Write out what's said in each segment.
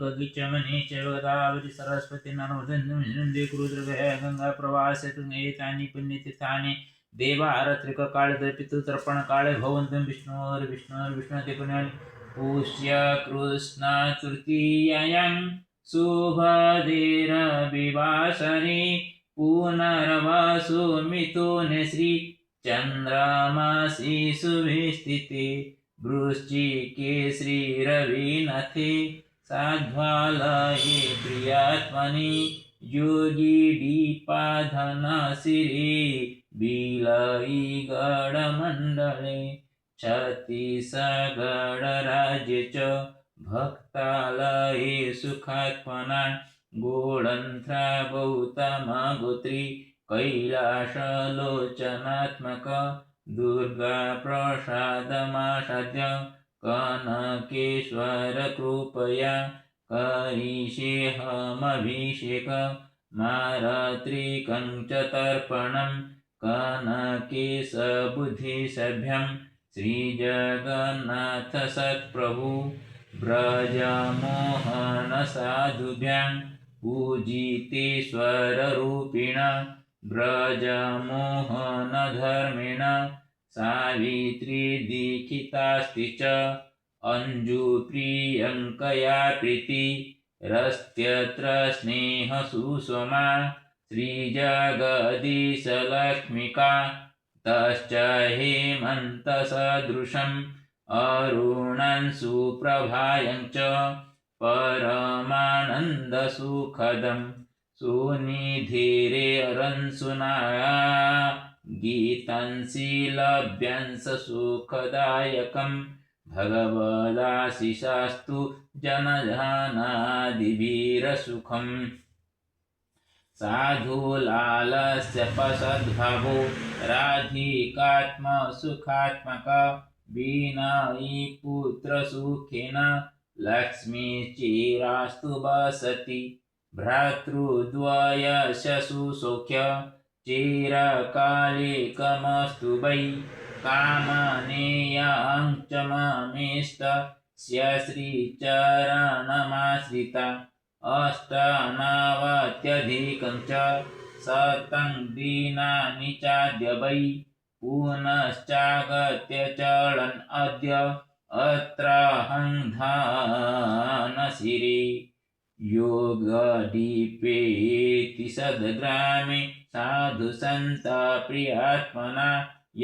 गगीच money च गोदावरी सरस्वती नर्मदे कुरुद्रवः गंगा प्रवासतानि पुण्यतीर्थानि देवारत्रिक काले पितृतर्पण काले भवन्तं विष्णुर्विष्णुते पुण्यानि पुष्य कृष्ण तृतीयायां शुभदेरविवासरे पुनर्वसु मिथुने श्री चन्द्रमासि शुभे वृश्चिके श्रीरविनाथे साध्वालये प्रियात्मनि योगिडीपाधनशिरे बिलयगढमण्डले छत्तीसगढराज्ये च भक्तालये सुखात्मना गोळन्त्रा गौतमगोत्री कैलासलोचनात्मक दुर्गा प्रसादमासाद्य कनकेश्वर कृपया करिष्येऽहमभिषेक मारत्रिकं च तर्पणं कनकेशबुद्धिसभ्यं श्रीजगन्नाथ सत्प्रभु ब्रजमोहनसाधुभ्यां पूजितेश्वररूपिण ब्रजमोहनधर्मेण सावित्री दीक्षितास्ति च अंजुप्रियङ्कया प्रीतिरस्त्यत्र स्नेहसुषमा श्रीजगदीशलक्ष्मिका तश्च हेमन्तसदृशम् अरुणांशुप्रभायं च परमानन्दसुखदं सुनिधिरेरंसुनाया गीतांसि लभ्यांस सुखदायकं भगवदाशिषास्तु जनजानादिभिरसुखम् साधुलालस्य सद्भावो राधिकात्मसुखात्मक विनयी पुत्रसुखेन लक्ष्मीश्चिरास्तु वसति भ्रातृद्वयस्य सुसौख्य चिरकालिकमस्तु वै कामनेयं च ममेष्टस्य श्रीचरणमाश्रिता अष्टनवत्यधिकं च शतं दिनानि चाद्य वै पुनश्चागत्य चलन् अद्य अत्राहं धनशिरे योगदीपेति सद्ग्रामे साधुसन्त प्रियात्मना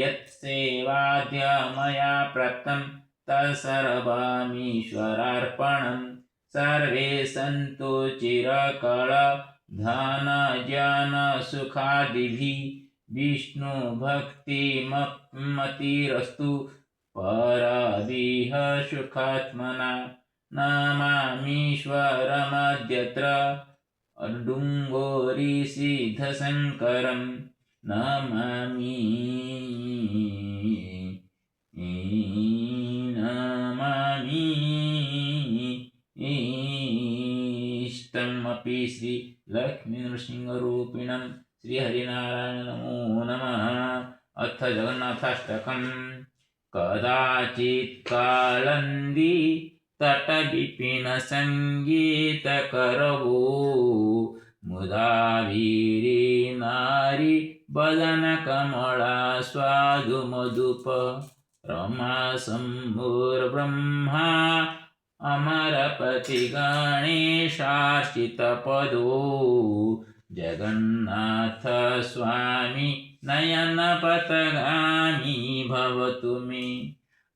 यत्सेवाद्य मया प्राप्तं तत्सर्वमीश्वरार्पणम् सर्वे सन्तु चिरकाल धनजनसुखादिभिः विष्णुभक्तिमतिरस्तु परदिह सुखात्मना नमामीश्वरमद्यत्र डुङ्गोरीसिद्धशङ्करं नमामि इष्टमपि श्री लक्ष्मी नृसिंहरूपिणं श्रीहरिनारायण नमो नमः। अथ जगन्नाथाष्टकम् कदाचित् कालन्दी तटविपिनसङ्गीतकरवो मुदा वीरे नारी बदनकमला स्वादुमधुप रमा शम्भुर्ब्रह्मा अमरपति गणेशार्चितपदो जगन्नाथ स्वामी नयनपथगामी भवतु मे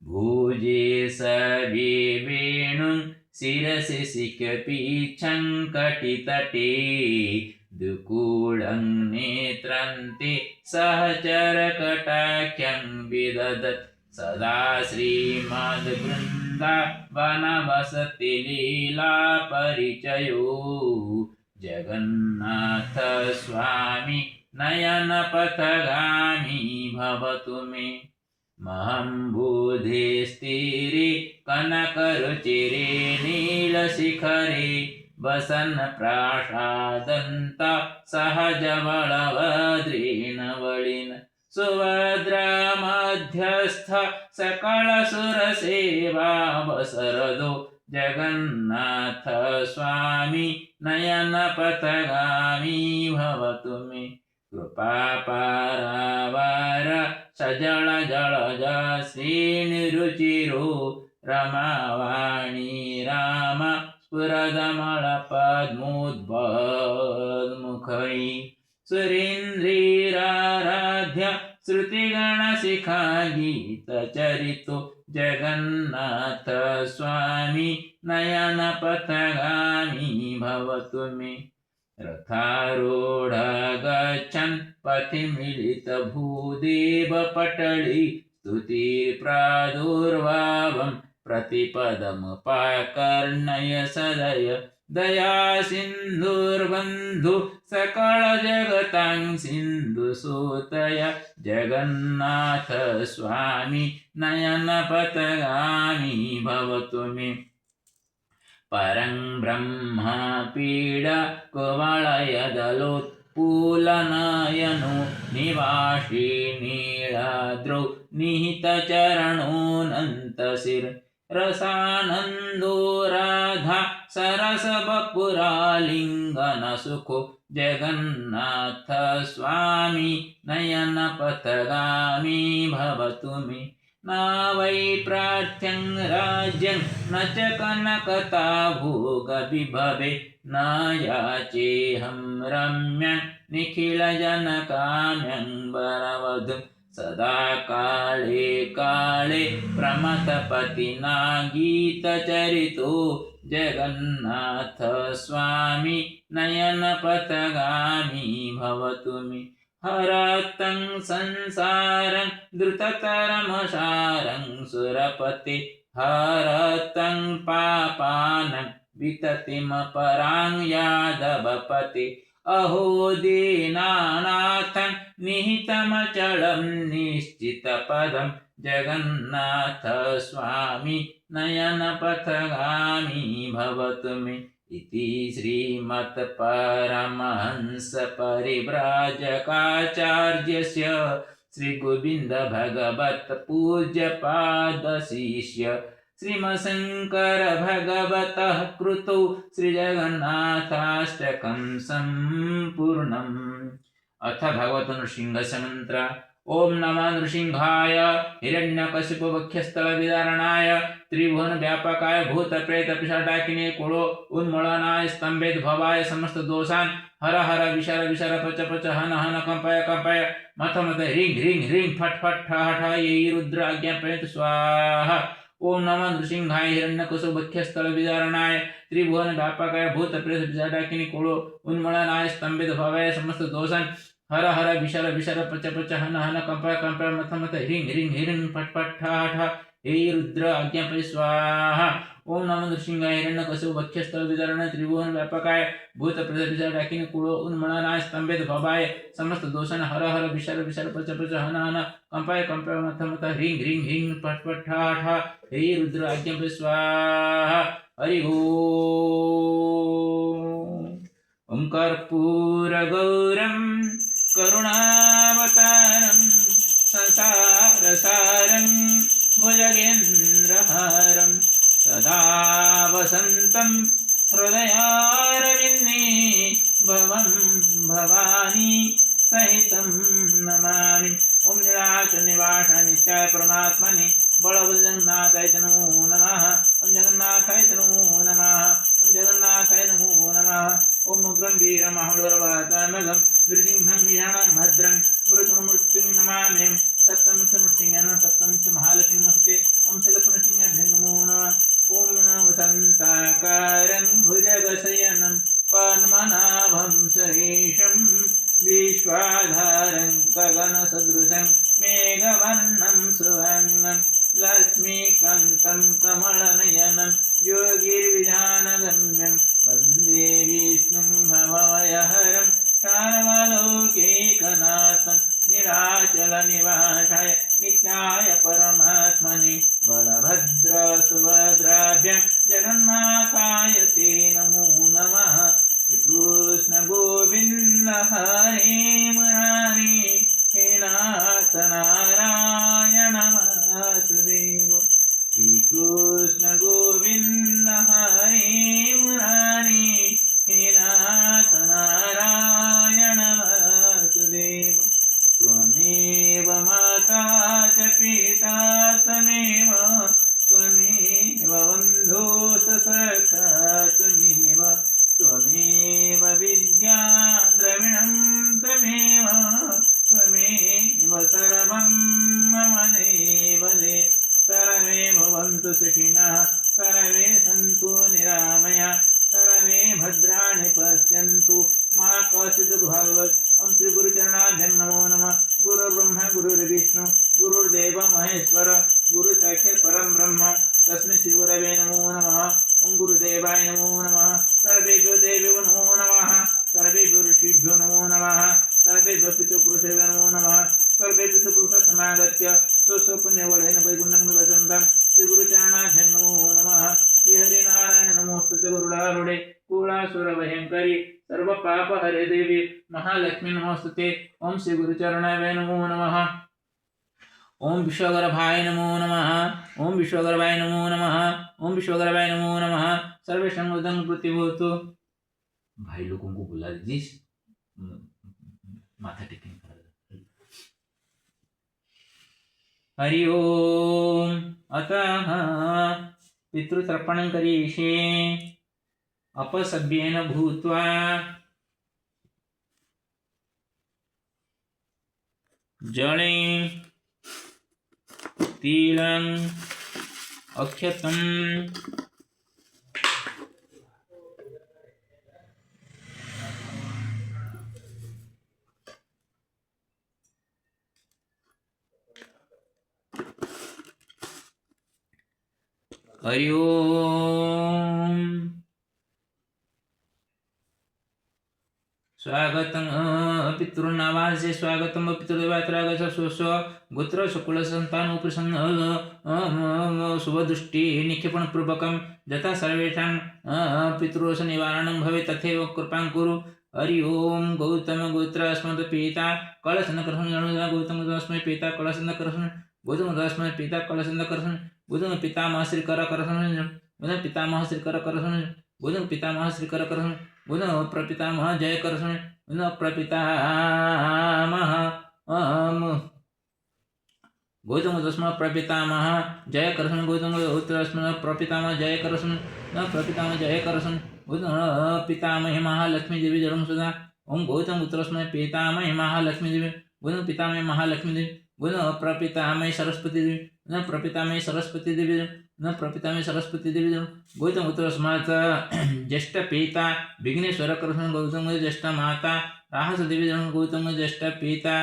भुजे सवे वेणुं शिरसि शिखपीच्छं कटितटे दुकूलं नेत्रान्ते सहचरकटाख्यं विदधत् सदा श्रीमद्वृन्दावनवसति लीला परिचयो जगन्नाथ स्वामी नयनपथगामी भवतु मे महम्बुधेस्तिरे कनकरुचिरे नीलशिखरे वसन् प्रासादन्त सहजबलभद्रेण बलिन् सुभद्रा मध्यस्थ सकलसुरसेवा वसरदो जगन्नाथ स्वामी नयन पथगामी भव तुम्ही कृपा पारावार सजळ जलज श्रीनिरुचिरो रमावाणी राम स्फुरदमल पद्मोद्बोधमुखरी सुरेन्द्रीराराध्य श्रुतिगणशिखा गीतचरितो जगन्नाथ स्वामी नयन पथगामी भवतु मे रथारूढ गच्छन् पथि मिलित भूदेव पटळी स्तुतिप्रादुर्भावं प्रतिपदमुपाकर्णय सदय दया सिन्धुर्बन्धु सकल जगतां सिन्धुसूतय जगन्नाथ स्वामी नयन पथगामी भवतु मे परं ब्रह्म पीडा कुवलयदलोत्पूलनयनो निवासी नीलाद्रौ निहितचरणोऽनन्तशिर रसानन्दो राधा सरसबपुरालिङ्गनसुखो जगन्नाथ स्वामी नयन पथगामी भवतु मे न वै प्रार्थ्यं राज्यं न च कनकता भोगविभवे न याचेऽहं रम्यं निखिलजनकाम्यं वरवधूं सदा काले काले प्रमथपतिना गीतचरितो जगन्नाथ स्वामी नयन पथगामी भवतु मे हरतं संसारं द्रुततरमसारं सुरपते हरतं पापानं विततिमपरां यादवपते अहो दीनानाथं निहितमचलं निश्चितपदं जगन्नाथ स्वामी नयन पथगामी भवतु मे इति श्रीमत्परमहंसपरिव्राजकाचार्यस्य श्रीगोविन्दभगवत्पूज्यपादशिष्य श्रीमशङ्करभगवतः कृतौ श्रीजगन्नाथाष्टकं सम्पूर्णम्। अथ भगवतो नृसिंहस्य मंत्र। ओम नमः नृसिंहाय हिरण्यकशिपुवक्षस्थलविदारणाय त्रिभुवनव्यापकाय भूतप्रेतपिशाचाकिने कुलो उन्मूलनाय स्तंभेद्भवाय समस्त दोषान् हर हर विशर विशर पच पच हन हन कंपय कंपय मथ मथ ह्रीं ह्रीं ह्रीं फट फट ठ ठ ये रुद्र आज्ञापयतु स्वाहा। ओम नमः नृसिंहाय हिरण्यकशिपुवक्षस्थलविदारणाय त्रिभुवनव्यापकाय भूतप्रेतपिशाचाकिने कुलो उन्मूलनाय स्तंभेद्भवाय समस्त दोषान् हर हर विशर विशर पच पच हन हन कंपय कंपय मथ मथ ह्रीं ह्रीं ह्रीं फट फट ठ ठ हे रुद्र आज्ञापय स्वाहा। ओम नमः नृसिंहाय हिरण्यकशिपुवक्षस्थलविदारणाय त्रिभुवनव्यापकाय भूतप्रेतपिशाचाकिने कुलो उन्मूलनाय स्तंभेद्भवाय समस्त दोषान् हर हर विशर विशर पच पच हन हन कंपय कंपय मथ मथ ह्रीं ह्रीं ह्रीं फट फट ठ ठ हे रुद्र आज्ञापय स्वाहा। हरि ओम कर्पूरगौरं करुणावतारं संसारसारं भुजगेन्द्रहारं सदा वसन्तं हृदयारविन्दे भवं भवानी सहितं नमामि। ओम नीलाचलनिवासाय नित्याय परमात्मने बलभद्रजगन्नाथाय नमो नमः। ओम जगन्नाथाय नमो नमः। ओम जगन्नाथाय नमो नमः। ओम उग्रं वीरमहाबलवातामघं नृसिंहं निशानं भद्रं मृत्युं नमामि। सप्तमुखनृसिंहः सप्तमुखमहालक्ष्मी नमस्ते। ओम श्रीलक्ष्मीनृसिंहाभ्यो नमो नमः। ओम वसन्ताकारं भुजगशयनं त्वमेव त्वमेव विद्या द्रविणं त्वमेव सर्वं मम देवदे सर्वे भवन्तु सुखिनः सर्वे सन्तु निरामया सर्वे भद्राणि पश्यन्तु मा कश्चित् दुःखभाग् ओम श्री गुरुचरणाभ्यं नमो नमः गुरुर्ब्रह्मा गुरुर्विष्णु गुरुर्देव महेश्वर गुरु साक्षात् परं ब्रह्म तस्मै श्री गुरवे नमो नमः ओम गुरुदेवाय नमो नमः सर्वेभ्यो देवेभ्यो नमो नमः सर्वेभ्यो ऋषिभ्यो नमो नमः सर्वेभ्यो पितृपुरुषेभ्यो नमो नमः सर्वे पितृपुरुषाः समागत्य स्वस्वपुण्यबलेन वैकुण्ठं गच्छन्तां श्री गुरुचरणाभ्यं नमो नमः श्री हरिनारायण नमोस्तुते गरुडारूढे कुलासुरभयङ्करी सर्व पाप हरे देवी महालक्ष्मी नमोस्तुते ओम श्री गुरुचरणाय नमो नमः ओम विश्वगर्भाय नमो नमः ओम विश्वगर्भाय नमो नमः ओम विश्वगर्भाय नमो नमः सर्वेषां उदं प्रतिभूतो भाई लोगों को बुला दीजिए माथा टेकिंग कर हरि ओम अतः पितृतर्पणं करिष्ये अपसभ्येन भूत्वा जले तिलं अक्षतं हरि ओम स्वागतं पितॄणावासे स्वागतं पितृदेवत्रागस्य स्वस्व गोत्र शुक्ल संतानोपसन्न शुभदृष्टि निक्षेपणपूर्वकं यथा सर्वेषां पितृदोष निवारणं भवेत् तथैव कृपां कुरु हरि ओम गौतम गोत्र अस्मत् पिता कलशनकर्षण गौतम अस्मै पिता कलशनकर्षण गौतम अस्मै पिता कलशनकर्षण गौतम पितामह श्री करकर्षण गौतम पितामह श्री करकर्षण गौतम पितामह श्री करकर्षण गौतम प्रपितामह जय कर्षण गौतम प्रपितामह गौतम दस्म प्रपितामह जय कर्षण गौतम उत्तरस्म प्रपितामह जय कर्षण प्रपितामह जय कर्षण गौतम पितामह महालक्ष्मी देवी जन्म सुधा ओम गौतम उत्तरस्म पितामह महालक्ष्मी देवी गौतम पितामह महालक्ष्मी देवी गौतम प्रपितामह सरस्वती देवी न प्रपितामह सरस्वती देवी न प्रपितामह सरस्वती देवी गौतम उत्तरस्मात् ज्येष्ठ पिता विघ्नेश्वर कृष्ण गौतम ज्येष्ठ माता राहस देवी गौतम ज्येष्ठ पिता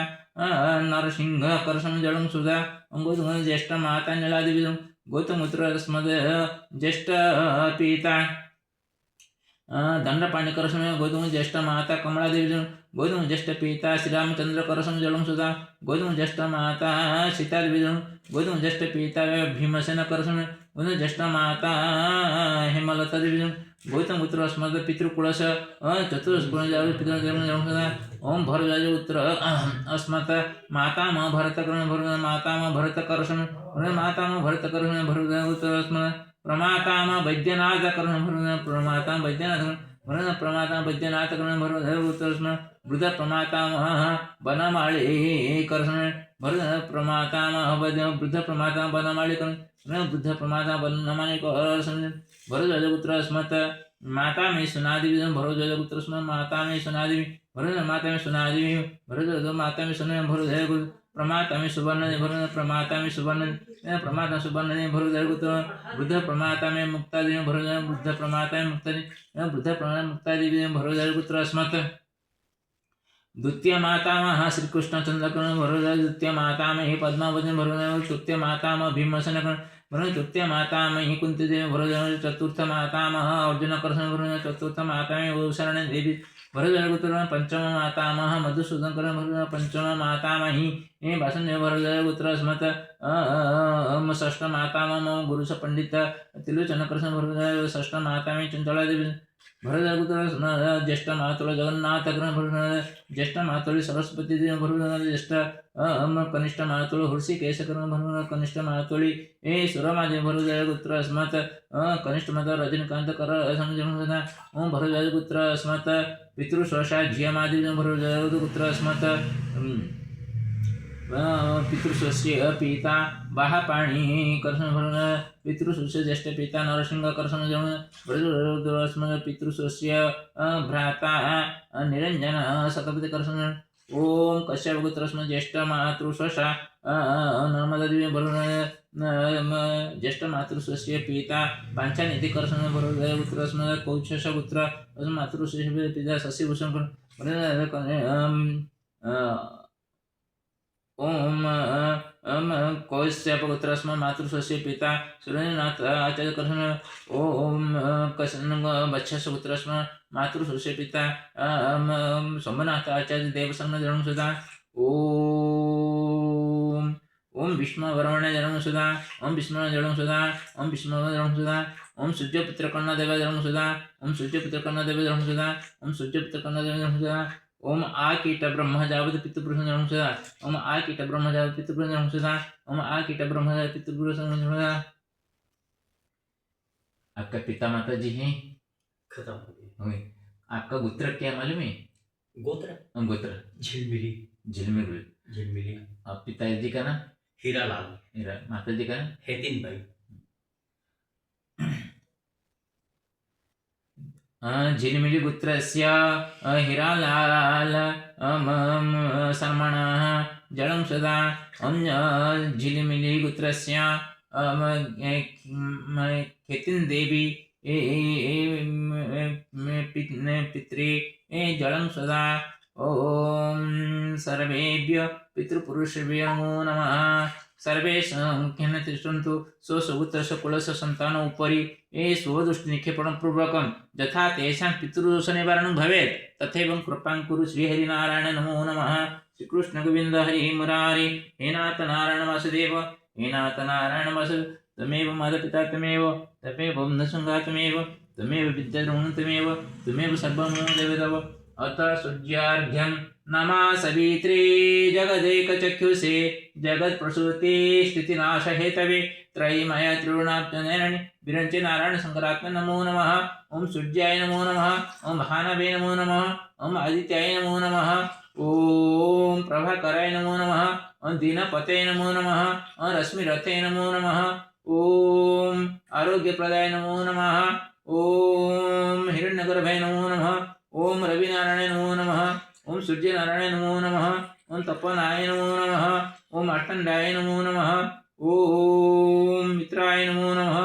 नरसिंह कर्षण जड़ं सुधा गौतम ज्येष्ठ माता नीला देवी गौतम उत्तरस्मात् ज्येष्ठ पिता दंडपाणि कर्षण गौतम ज्येष्ठ माता कमला देवी गौतम ज्येष्ठ पिता श्रीरामचंद्र कर्षण जड़ं सुधा गौतम ज्येष्ठ माता सीता देवी गौतम ज्येष्ठ पिता भीमसेन कर्षण गौतम ज्येष्ठ माता हेमलता देवी गौतम उत्तर अस्मत् पितृकुलश चतुर्कुल ओम भरद्वाज उत्तर अस्मत् मातामह भरतकर्ण मातामह भरतकर्षण मातामह भरतकर्षण भरद्वाज उत्तर अस्मत् प्रमातामह वैद्यनाथ कर्ण प्रमातामह वैद्यनाथ प्रमातामह वैद्यनाथ कर्ण भरद्वाज उत्तर अस्मत् वृद्ध प्रमातामह बनमाळी कर्षण भरत प्रमातामह वृद्ध प्रमातामह बनमाळी कर्ण वृद्ध प्रमातामह बनमाळी कर्षण भरद्वाज उत्तर अस्मत् माता में सुनादेवी भरद्वाज उत्तर अस्मत् माता में सुनादेवी भरद्वाज माता में सुनादेवी भरद्वाज माता में सुनादेवी भरद्वाज प्रमाता में सुवर्ण भरद्वाज प्रमाता में सुवर्ण प्रमाता सुवर्ण भरद्वाज उत्तर वृद्ध प्रमाता में मुक्ता देवी भरद्वाज वृद्ध प्रमाता में मुक्ता वृद्ध प्रमाता मुक्ता देवी भरद्वाज उत्तर अस्मत् द्वितीय मातामह श्री कृष्णचंद्र भरद्वाज द्वितीय मातामह पद्मावती भरद्वाज तृतीय मातामह भीमसेन भरद्वाज तृतीय मातामह कुंती देवी भरद्वाज चतुर्थ मातामह अर्जुन कर्षण भरद्वाज चतुर्थ मातामह शरण देवी भरद्वाज उत्तर पंचम मातामह मधुसूदन कर्ण भरद्वाज पंचम मातामही वासुदेव भरद्वाज उत्तर अस्मत् षष्ठ मातामह गुरुस पंडित त्रिलोचन कृष्ण भरद्वाज षष्ठ मातामह चंचला देवी भरद्वाज उत्तर ज्येष्ठ मातुल जगन्नाथ कर्ण भरद्वाज ज्येष्ठ मातुली सरस्वती देवी भरद्वाज ज्येष्ठ कनिष्ठ मातुल हृषिकेश कर्ण भरद्वाज कनिष्ठ मातुली सुरमा भरद्वाज उत्तर अस्मत् कनिष्ठ माता रजनीकांत कर समझना ओम भरद्वाज उत्तर अस्मत् पितृश्वशा झियमादि भरद्वाज उत्तर अस्मत् पितृस्वस्य पिता बाहापाणी कर्षण पितृस्वस्य ज्येष्ठ पिता नरसिंह कर्षण पितृस्वस्य भ्राता निरंजन सकपित कर्षण ओम कश्यपगोत्रस्म ज्येष्ठ मातृस्वशा नर्मदादेवी ज्येष्ठ मातृस्वस्य पिता पांचानिधि कर्षण पुत्रस्म कौशपुत्र मातृस्वस्य पिता शशिभूषण ओम कौशपुत्रस्म मातृस्वस्य पिता सुरेन्द्रनाथ आचार्य कर्षण ओम वत्सपुत्रस्म मातृस्वस्य पिता सोमनाथ आचार्य देवसंग जन्मसुधा ओम ओम विष्णुवरण जन्मसुधा ओम विष्णु जन्मसुधा ओम विष्णु जन्मसुधा ओम सूर्यपुत्र कर्णदेव जन्मसुधा ओम सूर्यपुत्र कर्णदेव जन्मसुधा ओम सूर्यपुत्र कर्णदेव जन्मसुधा ओम आ कीट ब्रह्म जावत पितृपुरुष जन्मसुधा ओम आ कीट ब्रह्म जावत पितृपुरुष जन्मसुधा ओम आ कीट ब्रह्म जावत पितृपुरुष जन्मसुधा। आपका पिता माता जी हैं खत्म हो गई। ओके, आपका गोत्र क्या मालूम है? गोत्र गोत्र झिलमिली झिलमिल। झिलमिली। आप पिताजी का नाम? हीरालाल। हीरा। माता जी का नाम? हेतिन भाई। झिलमिली गोत्रस्य हीरालाल शर्मणः जलं सदा झिलमिली गोत्रस्य खेतिन देवी पित्रे जलं सदा ओम सर्वेभ्य पितृपुरुषेभ्यो नमो नमः। सर्वेषां मुख्येन तिष्ठन्तु स्वसुपुत्रस्य कुलस्य सन्तानौ उपरि स्वदृष्टिनिक्षेपणं पूर्वकं यथा तेषां पितृदोषनिवारणं भवेत् तथैव कृपां कुरु। श्रीहरिनारायण नमो नमः। श्रीकृष्ण गोविन्द हरि मुरारि हे नाथ नारायण वासुदेव हे नाथ नारायण वासुदेव तमेव मातापिता तमेव तमेव वंशसंघा तमेव विद्याद्रोणं तमेव सर्वं देवदेव। अथ सूर्यार्घ्यं नमः सवित्रे जगदेकचक्षुषे जगत्प्रसूते स्थितिनाशहेतवे त्रयीमय त्रिगुणात्मनेरणे विरञ्चे नारायण शंकरात्मने नमो नमः। ओम सूर्याय नमो नमः। ओम भानवे नमो नमः। ओम आदित्याय नमो नमः। ओम प्रभाकराय नमो नमः। ओम दीनपते नमो नमः। ओम रश्मिरथे नमो नमः। ओम आरोग्यप्रदाय नमो नमः। ओम हिरण्यगर्भाय नमो नमः। ओम रविनारायण नमो नमः। ओम सूर्यनारायण नमो नमः। ओम तपनाय नमो नमः। ओम अष्टंडाय नमो नमः। ओम मित्राय नमो नमः।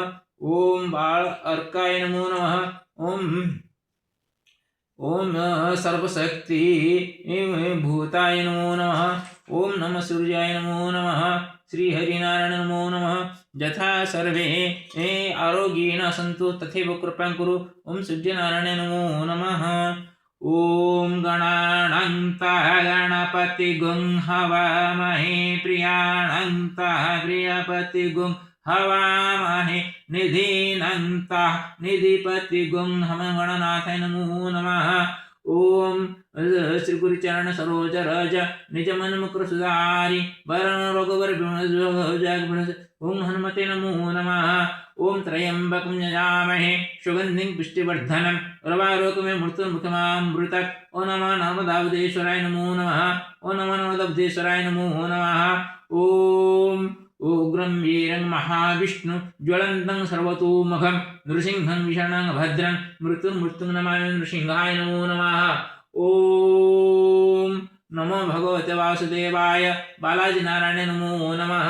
ओम बाल अर्काय नमो नमः। ओम सर्वशक्ति भूताय नमो नमः। ओम नमः सूर्याय नमो नमः। श्री हरिनारायण नमो नमः। यथा सर्वे आरोग्येण सन्तु तथैव कृपां कुरु। ओम सूर्यनारायण नमो नमः। ओम गणानान्ताः गणपतिगुं हवामहे प्रियाणान्ताः प्रियपतिगुं हवामहे निधीनान्ताः निधिपतिगुं गणनाथाय नमो नमः। ओम श्री गुरुचरण सरोज रज निज मन मुकुर सुधारि वरण रघुवर ओम हनुमते नमो नमः। ओम त्र्यंबकं यजामहे सुगंधिं पुष्टिवर्धनम् उर्वारुकमिव मृत्युर्मुखमामृतात्। ओम नमः नर्मदाब्धेश्वराय नमो नमः। ओम नमः नर्मदाब्धेश्वराय नमो नमः। ओम उग्रं वीरं महाविष्णु ज्वलन्तं सर्वतोमुखं नृसिंहं विषणं भद्रं मृत्युर्मृत्युं नमामि नृसिंहाय नमो नमः। ओम नमो भगवते वासुदेवाय बालाजी नारायण नमो नमः।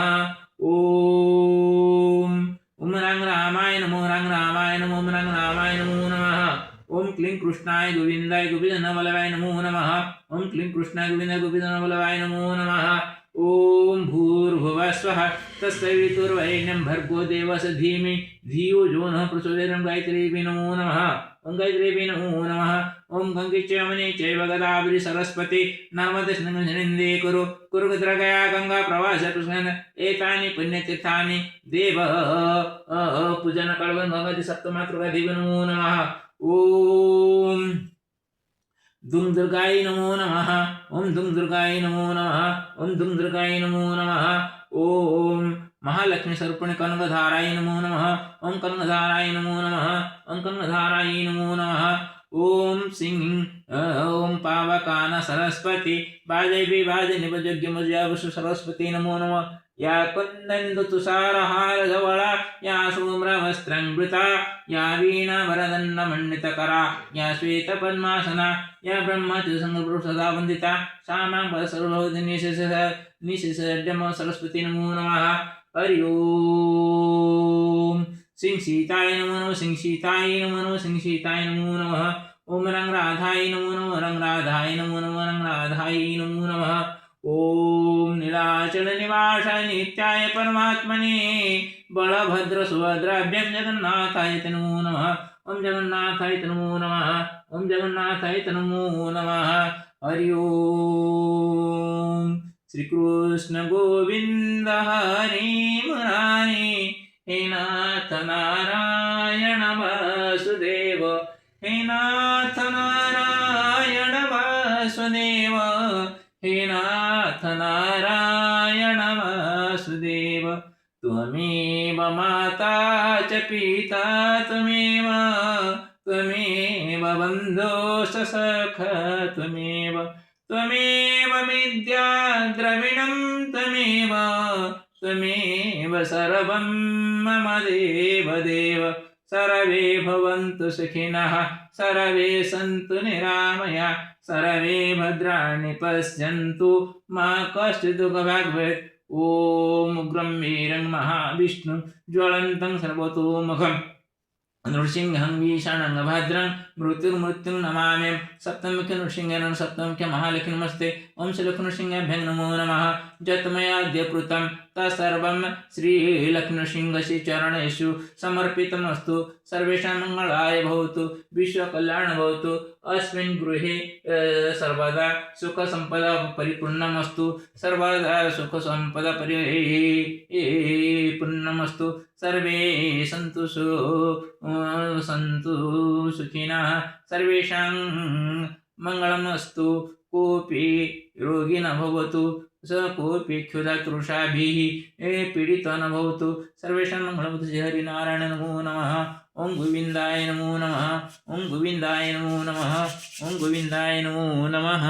ओम रंग रामाय नमो रंग रामाय नमो रंग रामाय नमो नमः। ओम क्लीं कृष्णाय गोविंदाय गोविंदनवल्लभाय नमो नमः। ओम क्लीं कृष्णाय गोविंदाय गोविंदनवल्लभाय नमो नमः। ओम भूर्भुवः स्वः तत्सवितुर्वरेण्यं भर्गो देवस्य धीमहि धियो यो नः प्रचोदयात्। गायत्रीदेवी नमो नमः। ओम गायत्रीदेवी नमो नमः। ओम गंगे चैवने चैव गोदावरी सरस्वती नर्मदे सिन्धुनदे कुरु गया गंगा प्रवास पुष्करण एतानि पुण्यतीर्थानि देव पूजन कल्वन भगवती सप्तमातृका देवी नमो नमः। ओम दुम दुर्गाय नमो नमः। ओम दुम दुर्गाय नमो नमः। ओम दुम दुर्गाय नमो नमः। ओम महालक्ष्मी स्वरूपिणी कनकधाराय नमो नमः। ओम कनकधाराय नमो नमः। ओम कनकधाराय नमो नमः। ओम सिंह ओम पावकान सरस्वती बाजै बाज निभजज्ञ मज्यावसु सरस्वती नमो नमः या कुंदंदु तुषारहार धवळा या शुभ्रवस्त्रंवृता या वीणा वरदंड मंडितकरा या श्वेत पद्मासना या ब्रह्मचर्य संगपुरुष सदा वंदिता श्यामां सर्वभूत निशेषम सरस्वती नमो नमः हरि ओम सिंह सीताय नमो नमः सिंह सीताय नमो नमः सिंह सीताय नमो नमः ओम रंग राधाय नमो नमः रंग राधाय नमो नमः रंग राधाय नमो नमः ओम नीलाचल निवासाय नित्याय परमात्मने बलभद्र सुभद्राभ्यां जगन्नाथाय नमो नमः ओम जगन्नाथाय नमो नमः ओम जगन्नाथाय नमो नमः हरि ओम श्री कृष्ण गोविंद हरे मुरारी हे नाथ नारायण वासुदेव हे नाथ नारायण वासुदेव हे नाथ नारायण वासुदेव त्वमेव माता च पिता त्वमेव बन्धुश्च सखा त्वमेव विद्या द्रविणं त्वमेव सर्वं मम देव सर्वे भवन्तु सुखिनः सर्वे सन्तु निरामया सर्वे भद्राणि पश्यन्तु मा कश्चित् दुःखभाग् भवेत् ॐ उग्रं वीरं महाविष्णुं ज्वलन्तं सर्वतोमुखं नृसिंहं भीषणं भद्रं मृत्युर्मृत्युं नमाम्यहं सप्तमुखी नृसिंहेन सप्तमुख्य महालक्ष्मी नमस्ते ओम श्रीलक्ष्मीनृसिंहाभ्यां नमो नमः यत्मयाद्य कृतं तत्सर्वं श्रीलक्ष्मीनृसिंहस्य चरणेषु समर्पितमस्तु सर्वेषां मङ्गलाय भवतु विश्वकल्याण भवतु अस्मिन् गृहे सर्वदा सुखसम्पदा परिपूर्णमस्तु सर्वदा सुखसम्पदा परिपूर्णमस्तु सर्वे सन्तु सुखिनः सर्वेषां मङ्गलमस्तु कोऽपि रोगी न भवतु स कोऽपि क्षुधातृषाभिः पीडितो न भवतु सर्वेषां मङ्गलमस्तु श्री हरिनारायण नमो नमः ओम गोविंदाय नमो नमः ओम गोविंदाय नमो नमः ओम गोविंदाय नमो नमः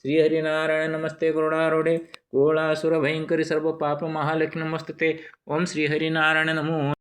श्री हरिनारायण नमस्ते गरुडारूढे कोलासुर भयंकरी सर्व पाप महालक्ष्मी नमस्ते ओम श्री हरिनारायण नमो